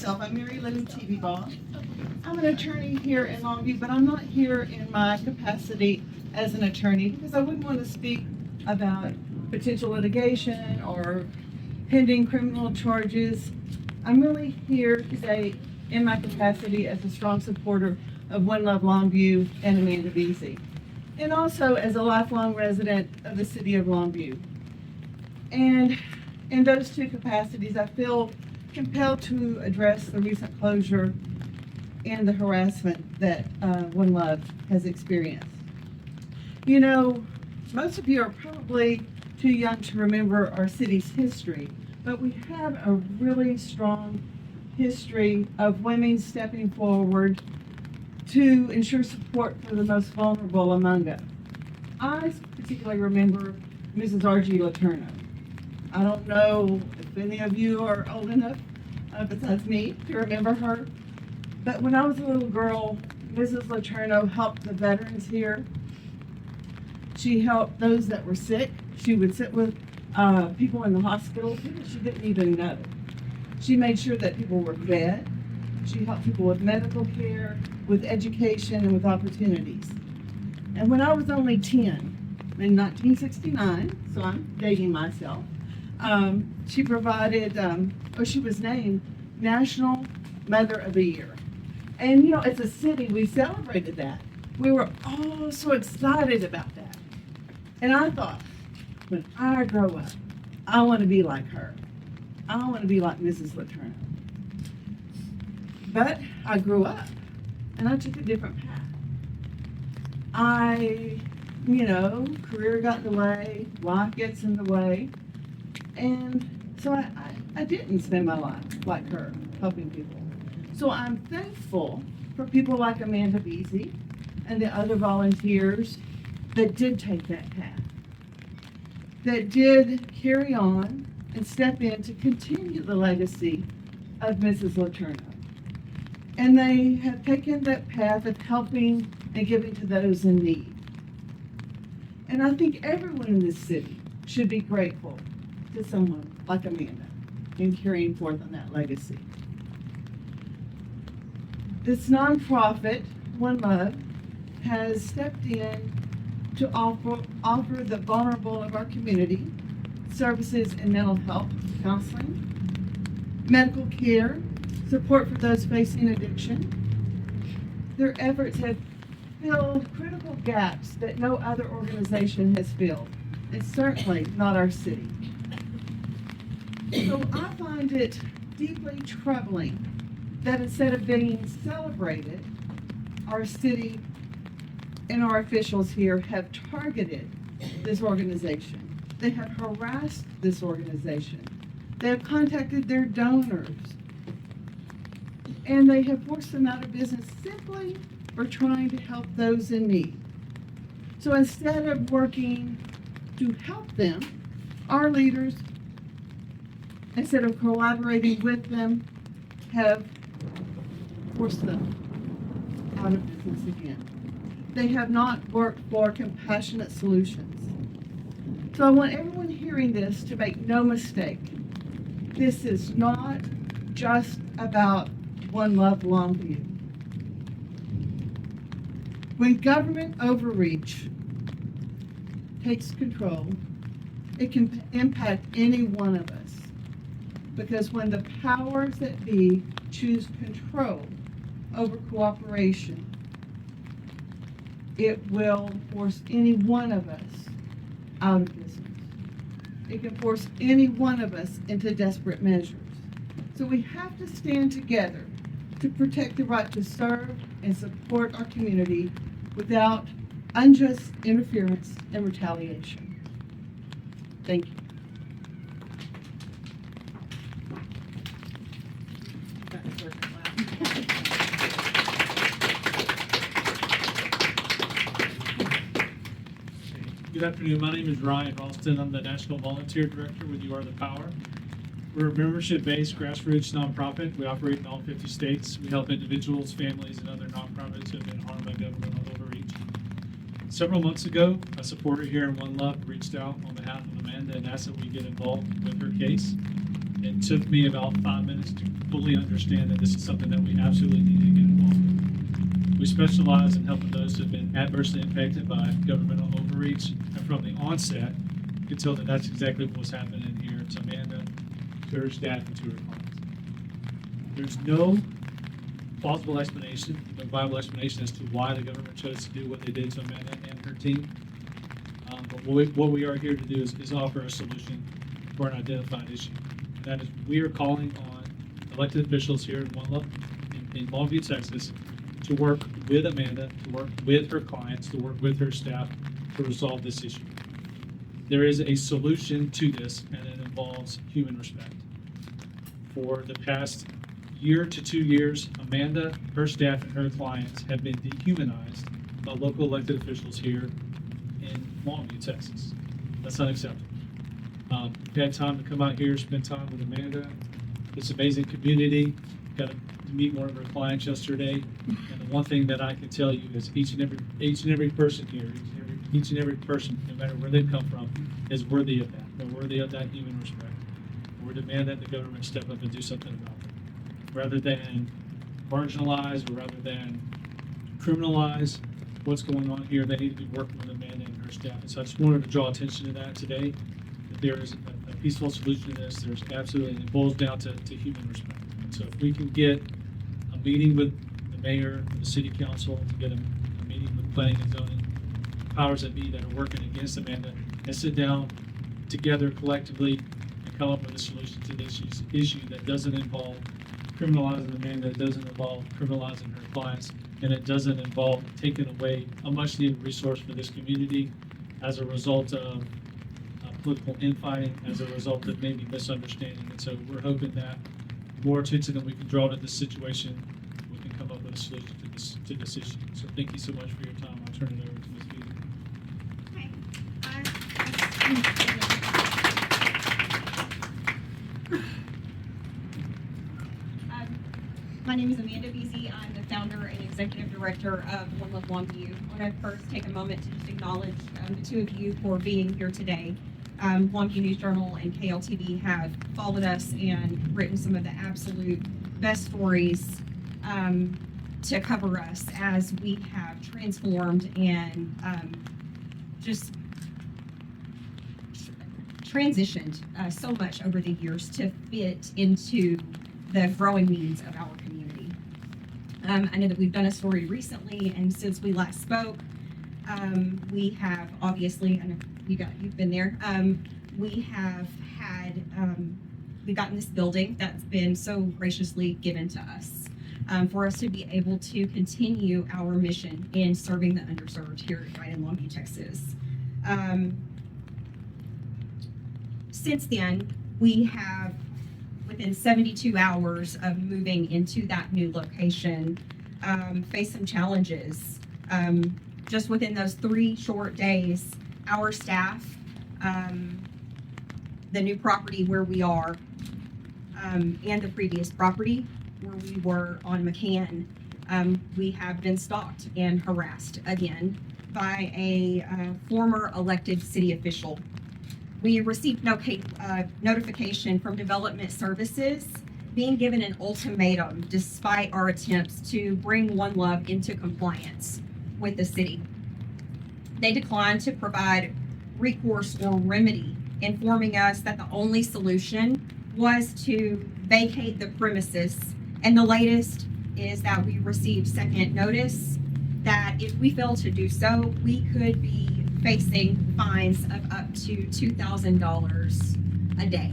myself. I'm Mary Lou Tevebaugh. I'm an attorney here in Longview, but I'm not here in my capacity as an attorney because I wouldn't want to speak about potential litigation or pending criminal charges. I'm really here today in my capacity as a strong supporter of One Love Longview and Amanda Veasy, and also as a lifelong resident of the city of Longview. And in those two capacities, I feel compelled to address the recent closure and the harassment that One Love has experienced. You know, most of you are probably too young to remember our city's history, but we have a really strong history of women stepping forward to ensure support for the most vulnerable among us. I particularly remember Mrs. R.G. Letourneau. I don't know if any of you are old enough, besides me, to remember her. But when I was a little girl, Mrs. Letourneau helped the veterans here. She helped those that were sick. She would sit with people in the hospital, people she didn't even know. She made sure that people were fed. She helped people with medical care, with education, and with opportunities. And when I was only 10, in 1969, so I'm dating myself, she provided, she was named National Mother of the Year. And you know, as a city, we celebrated that. We were all so excited about that. And I thought, when I grow up, I want to be like her. I want to be like Mrs. Letourneau. But I grew up, and I took a different path. Career got in the way, life gets in the way, and so I didn't spend my life like her, helping people. So I'm thankful for people like Amanda Veasy and the other volunteers that did take that path, that did carry on and step in to continue the legacy of Mrs. Letourneau. And they have taken that path of helping and giving to those in need. And I think everyone in this city should be grateful to someone like Amanda in carrying forth on that legacy. This nonprofit, One Love, has stepped in to offer the vulnerable of our community services in mental health, counseling, medical care, support for those facing addiction. Their efforts have filled critical gaps that no other organization has filled, and certainly not our city. So I find it deeply troubling that instead of being celebrated, our city and our officials here have targeted this organization. They have harassed this organization. They have contacted their donors. And they have forced them out of business simply for trying to help those in need. So instead of working to help them, our leaders, instead of collaborating with them, have forced them out of business again. They have not worked for compassionate solutions. So I want everyone hearing this to make no mistake. This is not just about One Love Longview. When government overreach takes control, it can impact any one of us. Because when the powers that be choose control over cooperation, it will force any one of us out of business. It can force any one of us into desperate measures. So we have to stand together to protect the right to serve and support our community without unjust interference and retaliation. Thank you. Good afternoon. My name is Ryan Ralston. I'm the National Volunteer Director with You Are the Power. We're a membership-based grassroots nonprofit. We operate in all 50 states. We help individuals, families, and other nonprofits who have been harmed by governmental overreach. Several months ago, a supporter here in One Love reached out on behalf of Amanda and asked that we get involved with her case. It took me about 5 minutes to fully understand that this is something that we absolutely need to get involved with. We specialize in helping those who have been adversely impacted by governmental overreach, and from the onset, you can tell that that's exactly what was happening here to Amanda, to her staff, and to her clients. There's no plausible explanation, no viable explanation as to why the government chose to do what they did to Amanda and her team. But what we are here to do is offer a solution for an identified issue. And that is, we are calling on elected officials here in One Love, in Longview, Texas, to work with Amanda, to work with her clients, to work with her staff to resolve this issue. There is a solution to this, and it involves human respect. For the past year to 2 years, Amanda, her staff, and her clients have been dehumanized by local elected officials here in Longview, Texas. That's unacceptable. We've had time to come out here, spend time with Amanda, this amazing community. Got to meet one of her clients yesterday, and the one thing that I can tell you is each and every person here, each and every person, no matter where they come from, is worthy of that. They're worthy of that human respect. We demand that the government step up and do something about it, rather than marginalize, or rather than criminalize what's going on here. They need to be working with Amanda and her staff. And so I just wanted to draw attention to that today, that there is a peaceful solution to this. There's absolutely, and it boils down to human respect. And so if we can get a meeting with the mayor, the city council, to get a meeting with planning and zoning, powers that be that are working against Amanda, and sit down together collectively and come up with a solution to this issue that doesn't involve criminalizing Amanda, it doesn't involve criminalizing her clients, and it doesn't involve taking away a much needed resource for this community as a result of political infighting, as a result of maybe misunderstanding. And so we're hoping that the more attention that we can draw to this situation, we can come up with a solution to this issue. So thank you so much for your time. I'll turn it over to Ms. Veasy. My name is Amanda Veasy. I'm the founder and executive director of One Love Longview. I want to first take a moment to just acknowledge the two of you for being here today. Longview News Journal and KLTV have followed us and written some of the absolute best stories to cover us as we have transformed and just transitioned so much over the years to fit into the growing needs of our community. I know that we've done a story recently, and since we last spoke, we have obviously, I know you've been there, we have had, we've gotten this building that's been so graciously given to us for us to be able to continue our mission in serving the underserved here right in Longview, Texas. Since then, we have, within 72 hours of moving into that new location, faced some challenges. Just within those 3 short days, our staff, the new property where we are, and the previous property where we were on McCann, we have been stalked and harassed again by a former elected city official. We received notification from Development Services being given an ultimatum despite our attempts to bring One Love into compliance with the city. They declined to provide recourse or remedy, informing us that the only solution was to vacate the premises. And the latest is that we received second notice that if we fail to do so, we could be facing fines of up to $2,000 a day.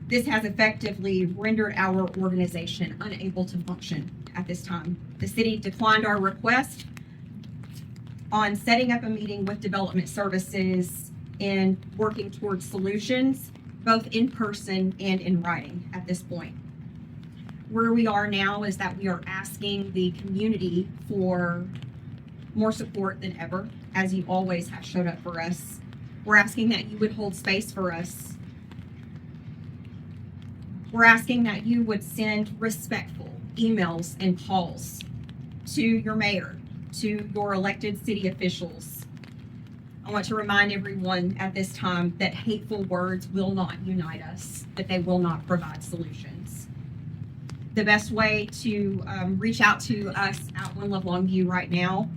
This has effectively rendered our organization unable to function at this time. The city declined our request on setting up a meeting with Development Services and working towards solutions, both in person and in writing at this point. Where we are now is that we are asking the community for more support than ever, as you always have showed up for us. We're asking that you would hold space for us. We're asking that you would send respectful emails and calls to your mayor, to your elected city officials, I want to remind everyone at this time that hateful words will not unite us, that they will not provide solutions. The best way to reach out to us at One Love Longview right now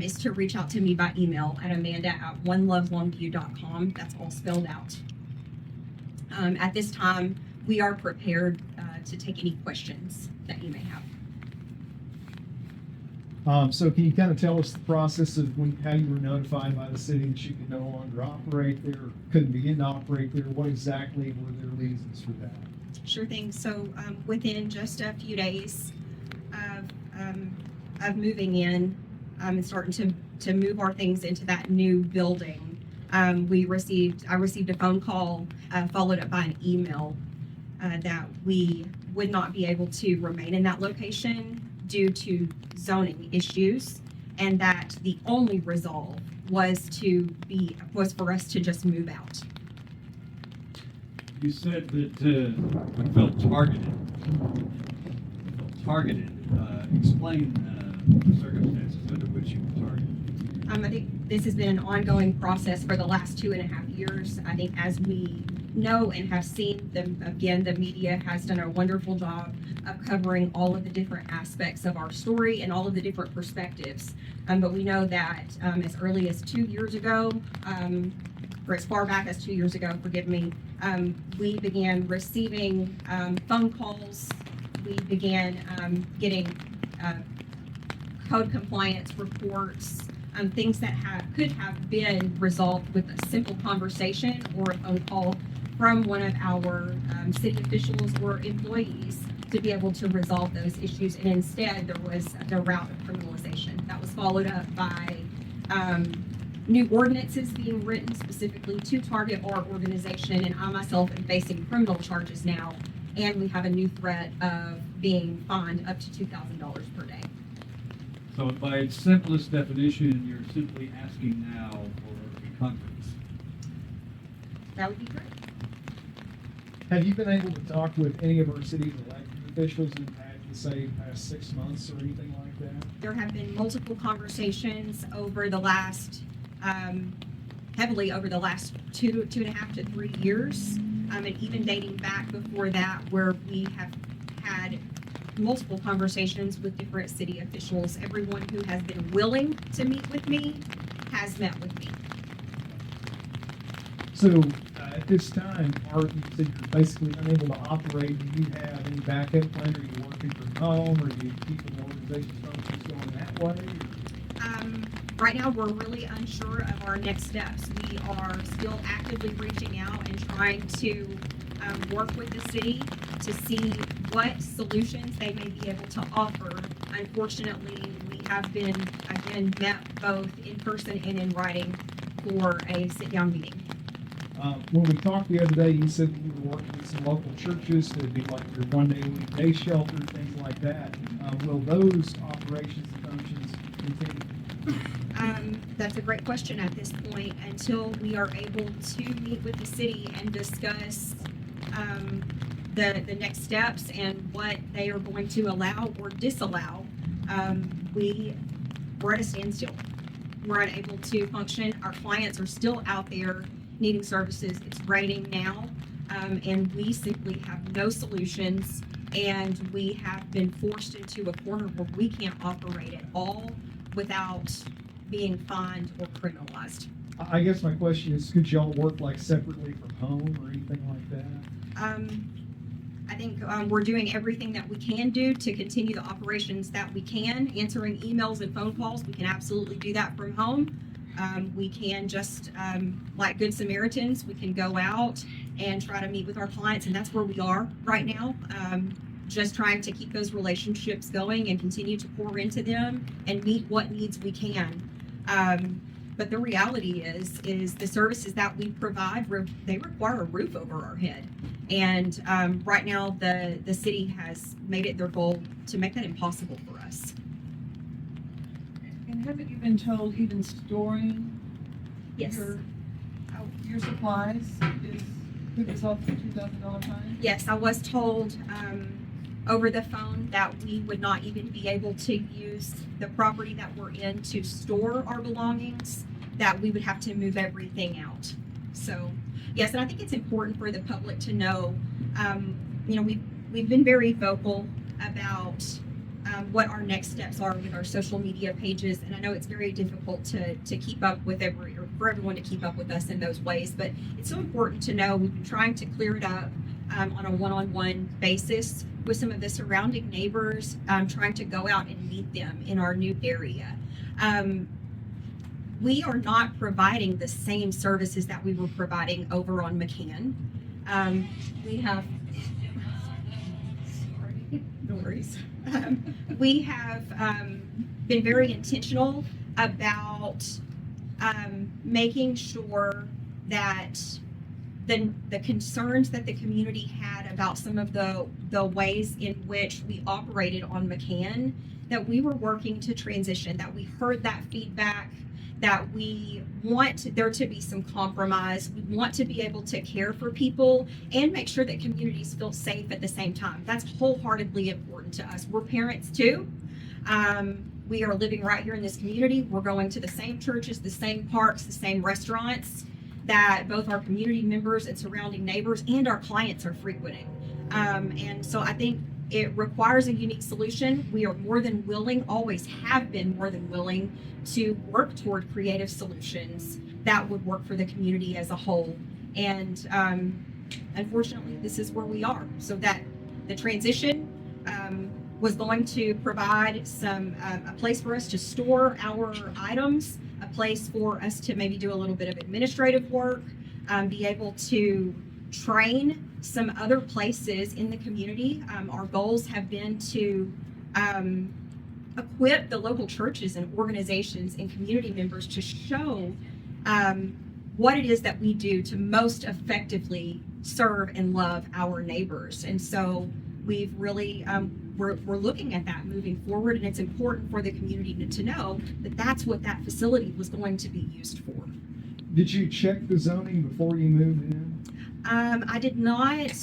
is to reach out to me by email at amanda@onelovelongview.com. That's all spelled out. At this time, we are prepared to take any questions that you may have. So can you kind of tell us the process of how you were notified by the city that you could no longer operate there, couldn't begin to operate there? What exactly were their reasons for that? Sure thing. So within just a few days of moving in and starting to move our things into that new building, I received a phone call followed up by an email that we would not be able to remain in that location due to zoning issues, and that the only resolve was for us to just move out. You said that you felt targeted. Explain the circumstances under which you were targeted. I think this has been an ongoing process for the last 2.5 years. I think as we know and have seen, the media has done a wonderful job of covering all of the different aspects of our story and all of the different perspectives. But we know that as early as 2 years ago, or as far back as 2 years ago, forgive me, we began receiving phone calls. We began getting code compliance reports, things that could have been resolved with a simple conversation or a phone call from one of our city officials or employees to be able to resolve those issues. And instead, there was the route of criminalization that was followed up by new ordinances being written specifically to target our organization. And I myself am facing criminal charges now. And we have a new threat of being fined up to $2,000 per day. So by its simplest definition, you're simply asking now for a conference. That would be great. Have you been able to talk with any of our city's elected officials in the past 6 months or anything like that? There have been multiple conversations over the last, heavily over the last 2.5 to 3 years, and even dating back before that, where we have had multiple conversations with different city officials. Everyone who has been willing to meet with me has met with me. So at this time, you said you're basically unable to operate. Do you have any backup plan? Are you working from home, or do you keep an organization functions going that way? Right now, we're really unsure of our next steps. We are still actively reaching out and trying to work with the city to see what solutions they may be able to offer. Unfortunately, we have been, again, met both in person and in writing for a sit-down meeting. When we talked the other day, you said that you were working with some local churches to be like your one-day-a-week day shelter, things like that. Will those operations and functions continue? That's a great question at this point. Until we are able to meet with the city and discuss the next steps and what they are going to allow or disallow, we're at a standstill. We're unable to function. Our clients are still out there needing services. It's raining now, and we simply have no solutions, and we have been forced into a corner where we can't operate at all without being fined or criminalized. I guess my question is, could y'all work like separately from home or anything like that? I think we're doing everything that we can do to continue the operations that we can. Answering emails and phone calls, we can absolutely do that from home. We can just, like good Samaritans, we can go out and try to meet with our clients, and that's where we are right now. Just trying to keep those relationships going and continue to pour into them and meet what needs we can. But the reality is the services that we provide, they require a roof over our head. And right now, the city has made it their goal to make that impossible for us. And haven't you been told even storing Yes. your supplies could result in a $2,000 fine? Yes, I was told over the phone that we would not even be able to use the property that we're in to store our belongings. that we would have to move everything out. So, yes, and I think it's important for the public to know, we've been very vocal about what our next steps are with our social media pages, and I know it's very difficult to keep up with or for everyone to keep up with us in those ways, but it's so important to know we've been trying to clear it up on a one-on-one basis with some of the surrounding neighbors, trying to go out and meet them in our new area. We are not providing the same services that we were providing over on McCann. We have, sorry, no worries. We have been very intentional about making sure that the concerns that the community had about some of the ways in which we operated on McCann, that we were working to transition, that we heard that feedback, that we want there to be some compromise. We want to be able to care for people and make sure that communities feel safe at the same time. That's wholeheartedly important to us. We're parents too. We are living right here in this community. We're going to the same churches, the same parks, the same restaurants that both our community members and surrounding neighbors and our clients are frequenting. And so I think it requires a unique solution. We are more than willing, always have been more than willing, to work toward creative solutions that would work for the community as a whole. And unfortunately, this is where we are. So that the transition was going to provide a place for us to store our items, a place for us to maybe do a little bit of administrative work, be able to train some other places in the community. Our goals have been to equip the local churches and organizations and community members to show what it is that we do to most effectively serve and love our neighbors. And so we've really, we're looking at that moving forward, and it's important for the community to know that that's what that facility was going to be used for. Did you check the zoning before you moved in? I did not.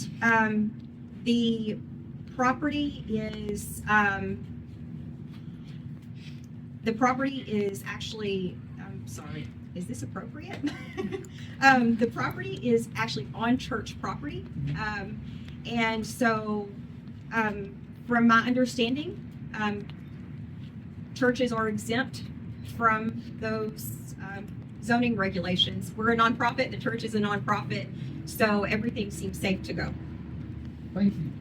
The property is actually, I'm sorry, is this appropriate? The property is actually on church property. And so, from my understanding, churches are exempt from those zoning regulations. We're a nonprofit, the church is a nonprofit, so everything seems safe to go. Thank you.